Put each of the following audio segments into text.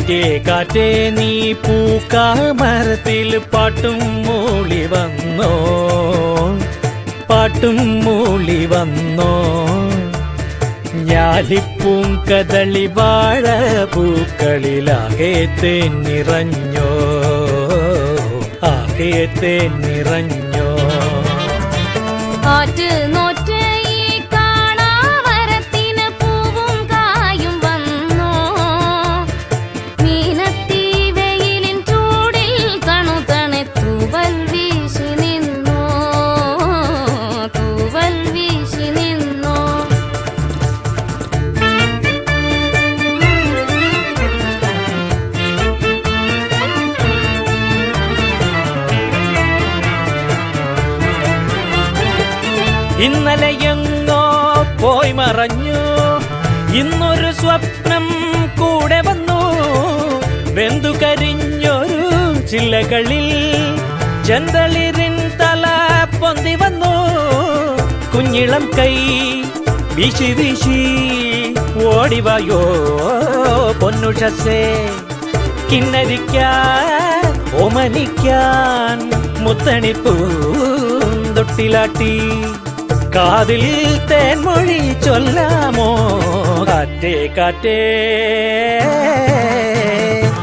കാറ്റേ കാറ്റേ നീ പൂക്കാമരത്തിൽ പാട്ടും മൂളി വന്നോ, പാട്ടും മൂളി വന്നോ. ഞാലിപ്പൂങ്കദളി വാഴ പൂക്കളിലാകെ തേൻ നിറഞ്ഞോ, ആകെ തേൻ നിറഞ്ഞോ. ആറ്റ് നോറ്റ് ഈ കാണാമരത്തിന് പൂവും കായും വന്നോ, മീനത്തി വെയിലിൻ ചൂടിൽ തണുതണെ തൂവൽ വീശി നിന്നോ, തൂവൽ വീശി നിന്നോ. ഇന്നലെ എങ്ങോ പോയി മറഞ്ഞു, ഇന്നൊരു സ്വപ്നം കൂടെ വന്നു. വെന്തു കരിഞ്ഞൊരു ചില്ലകളിൽ ചെന്തളിരിൻ തല പൊന്തി വന്നു. കുഞ്ഞിളം കൈ വീശി വീശി ഓടിവായോ പൊന്നുഷസേ, കിന്നരിക്കാൻ ഓമനിക്കാൻ മുത്തണിപ്പൂന്തൊട്ടിലാട്ടി. കാതിൽ തേൻമൊഴി ചൊല്ലാമോ കാറ്റേ കാറ്റേ.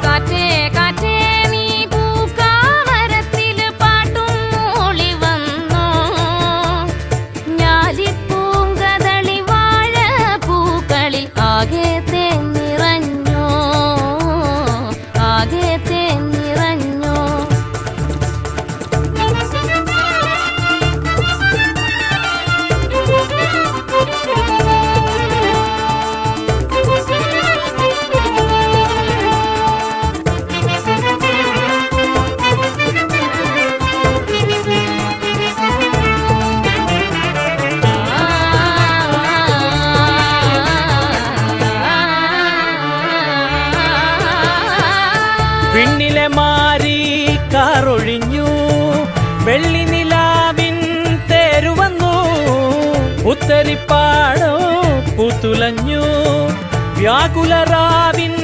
കാറ്റേ കാറ്റേ നീ പൂക്കാമരത്തിൽ പാട്ടും മൂളി വന്നോ, ഞാലിപ്പൂങ്കദളി വാഴ പൂക്കളിൽ ആകെ തേൻ നിറഞ്ഞോ, ആകെ തേൻ നിറഞ്ഞോ. വിണ്ണിലെ മാരി കാറൊഴിഞ്ഞു, വെള്ളി നിലാവിൻ തേരുവന്നു. ഉത്തരിപ്പാടോ പൂത്തുലഞ്ഞു, വ്യാകുലറാവിൻ